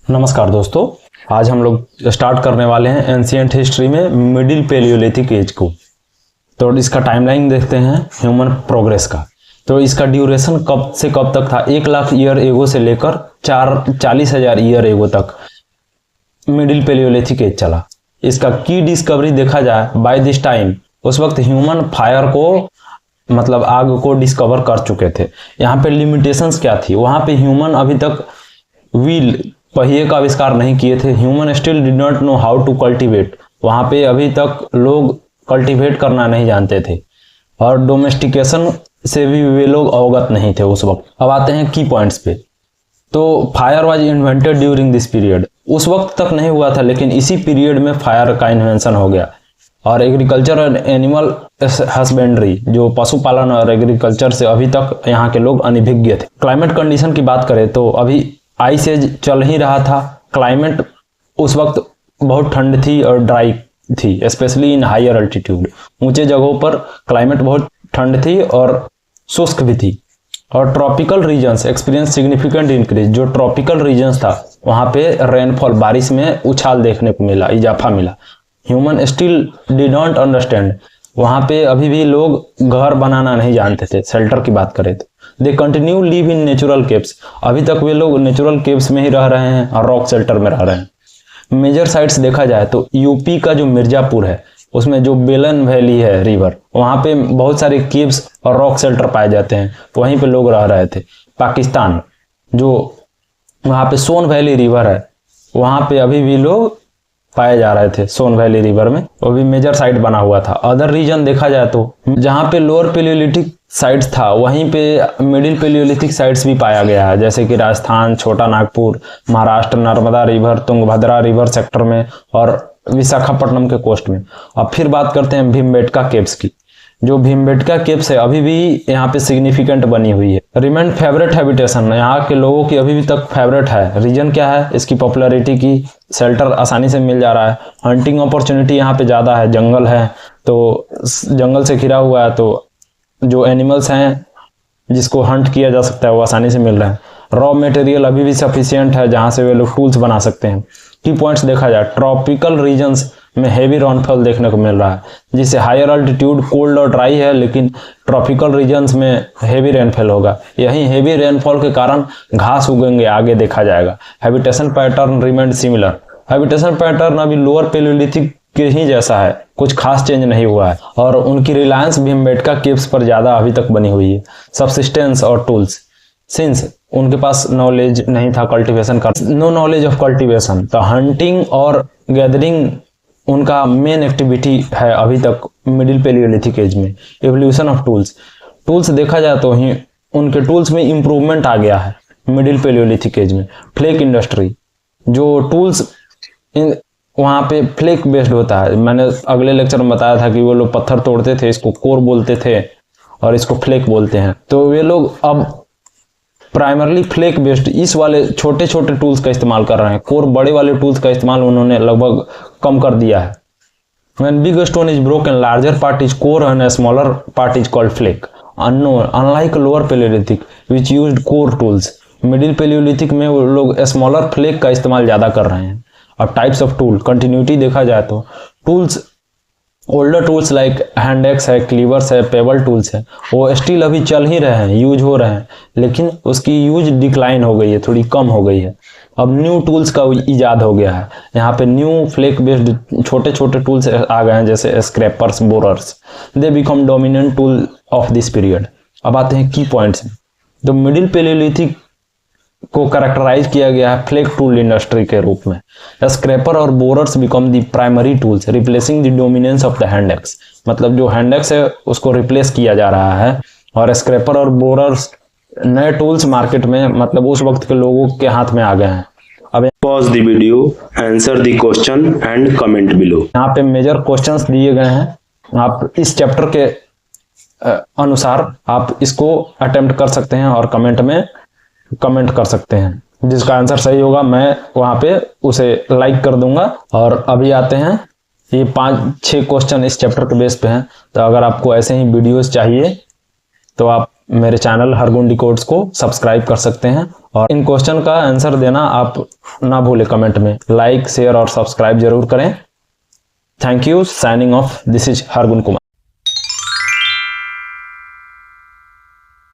नमस्कार दोस्तों, आज हम लोग स्टार्ट करने वाले हैं एंशिएंट हिस्ट्री में मिडिल पेलियोलिथिक एज को। तो इसका टाइमलाइन देखते हैं ह्यूमन प्रोग्रेस का। तो इसका ड्यूरेशन कब से कब तक था? 1 लाख ईयर एगो से लेकर 40,000 ईयर एगो तक मिडिल पेलियोलिथिक एज चला। इसका की डिस्कवरी देखा जाए, बाय दिस टाइम उस वक्त ह्यूमन फायर को मतलब आग को डिस्कवर कर चुके थे। यहाँ पे लिमिटेशंस क्या थी? वहाँ पे ह्यूमन अभी तक व्हील पहिए का आविष्कार नहीं किए थे। Human still did not know how to cultivate. वहाँ पे अभी तक लोग कल्टीवेट करना नहीं जानते थे और डोमेस्टिकेशन से भी वे लोग अवगत नहीं थे उस वक्त। अब आते हैं की पॉइंट्स पे। तो fire was invented during this period. उस वक्त तक नहीं हुआ था, लेकिन इसी पीरियड में फायर का इन्वेंशन हो गया। और एग्रीकल्चर और एनिमल हस्बेंड्री, जो पशुपालन और एग्रीकल्चर से अभी तक यहाँ के लोग अनभिज्ञ थे। क्लाइमेट कंडीशन की बात करें तो अभी आइस एज चल ही रहा था। क्लाइमेट उस वक्त बहुत ठंड थी और ड्राई थी, स्पेशली इन हायर अल्टीट्यूड। ऊंचे जगहों पर क्लाइमेट बहुत ठंड थी और शुष्क भी थी। और tropical regions experience significant increase. जो ट्रॉपिकल रीजन्स था वहाँ पे रेनफॉल, बारिश में उछाल देखने को मिला, इजाफा मिला। Human still did not understand. वहाँ पे अभी भी लोग घर बनाना नहीं जानते थे। शेल्टर की बात करें तो they continue live in natural caves. अभी तक वे लोग नेचुरल केव्स में ही रह रहे हैं और रॉक शेल्टर में रह रहे हैं। मेजर साइट्स देखा जाए तो यूपी का जो मिर्जापुर है, उसमें जो बेलन वैली है रिवर, वहाँ पे बहुत सारे केव्स और रॉक शेल्टर पाए जाते हैं। वहीं पे लोग रह रहे थे। पाकिस्तान, जो वहाँ पे सोन वैली रिवर है, वहाँ पे अभी भी लोग पाए जा रहे थे। सोन वैली रिवर में वो भी मेजर साइट बना हुआ था। अदर रीजन देखा जाए तो जहाँ पे लोअर पेलियोलिथिक साइट्स था, वहीं पे मिडिल पेलियोलिथिक साइट्स भी पाया गया है, जैसे कि राजस्थान, छोटा Nagpur, Maharashtra, Narmada river, Tungabhadra river sector में और विशाखापट्टनम के कोस्ट में। अब फिर बात करते हैं भीमबेटका केव्स की। जो भीमबेटका केव्स है अभी भी यहाँ पे सिग्निफिकेंट बनी हुई है। रिमेंड फेवरेट हैबिटेशन, यहाँ के लोगों की अभी भी तक फेवरेट है। रीजन क्या है? इसकी पॉपुलैरिटी की, शेल्टर आसानी से मिल जा रहा है। हंटिंग अपॉर्चुनिटी यहाँ पे ज़्यादा है, जंगल है तो जंगल से घिरा हुआ है, तो जो एनिमल्स हैं जिसको हंट किया जा सकता है वो आसानी से मिल रहा है। रॉ मटेरियल अभी भी सफिशिएंट है जहाँ से वे लोग टूल्स बना सकते हैं। की पॉइंट्स देखा जाए, ट्रॉपिकल रीजन्स में हेवी रेनफॉल देखने को मिल रहा है, जिससे हायर अल्टीट्यूड कोल्ड और ड्राई है, लेकिन ट्रॉपिकल रीजन्स में हेवी रेनफॉल होगा। यही हेवी रेनफॉल के कारण घास उगेंगे, आगे देखा जाएगा। Habitation pattern remained similar. Habitation pattern अभी लोअर पेलियोलिथिक के ही जैसा है, कुछ खास चेंज नहीं हुआ है। और उनकी रिलायंस भीमबेटका केव्स पर ज्यादा अभी तक बनी हुई है। सब्सिस्टेंस और टूल्स, सिंस उनके पास नॉलेज नहीं था कल्टीवेशन का, नो नॉलेज ऑफ कल्टीवेशन, तो हंटिंग और गैदरिंग उनका मेन एक्टिविटी है अभी तक मिडिल पेलियोलिथिक एज में। एवोल्यूशन ऑफ टूल्स, टूल्स देखा जाए तो ही उनके टूल्स में इंप्रूवमेंट आ गया है मिडिल पेलियोलिथिक एज में। फ्लेक इंडस्ट्री, जो टूल्स वहाँ पे फ्लेक बेस्ड होता है। मैंने अगले लेक्चर में बताया था कि वो लोग पत्थर तोड़ते थे, इसको कोर बोलते थे और इसको फ्लेक बोलते हैं। तो वे लोग अब प्राइमरली फ्लेक बेस्ड इस वाले छोटे छोटे टूल्स का इस्तेमाल कर रहे हैं। कोर बड़े वाले टूल्स का इस्तेमाल उन्होंने लगभग कम कर दिया है। When big stone is broken, larger part is core and a smaller part is called flake. Unlike lower Paleolithic, which used core tools, middle palaeolithic में वो लोग स्मॉलर फ्लेक का इस्तेमाल ज़्यादा कर रहे हैं। अब टाइप्स ऑफ टूल, कंटिन्यूटी देखा जाए तो tools, older tools like hand axe है, क्लीवर्स है, पेबल टूल्स है, वो स्टिल अभी चल ही रहे हैं, यूज हो रहे हैं, लेकिन उसकी यूज डिक्लाइन हो गई है, थोड़ी कम हो गई है। अब न्यू टूल्स का इजाद हो गया है। यहाँ पे न्यू फ्लेक बेस्ड छोटे छोटे टूल्स आ गए हैं, जैसे scrapers, borers. They become dominant tool of this period. अब आते हैं की पॉइंट्स में। तो मिडिल पेलियोलिथिक को कैरेक्टराइज किया गया है फ्लेक टूल इंडस्ट्री के रूप में। स्क्रैपर और borers become the primary tools, replacing the dominance of the hand axe. मतलब जो हैंड एक्स है उसको रिप्लेस किया जा रहा है और स्क्रैपर और बोरर्स नए टूल्स मार्केट में, मतलब उस वक्त के लोगों के हाथ में आ गए हैं। अब pause the video, answer the question and comment below. यहाँ पे मेजर क्वेश्चंस दिए गए हैं। आप इस चैप्टर के अनुसार आप इसको अटेम्प्ट कर सकते हैं और कमेंट में कमेंट कर सकते हैं। जिसका आंसर सही होगा मैं वहां पे उसे लाइक कर दूंगा। और अभी आते हैं, ये 5-6 क्वेश्चन इस चैप्टर के बेस पे हैं। तो अगर आपको ऐसे ही वीडियोस चाहिए तो आप मेरे चैनल हरगुन डिकोड्स को सब्सक्राइब कर सकते हैं और इन क्वेश्चन का आंसर देना आप ना भूलें कमेंट में। लाइक, शेयर और सब्सक्राइब जरूर करें। Thank you. Signing off, this is Hargun Kumar.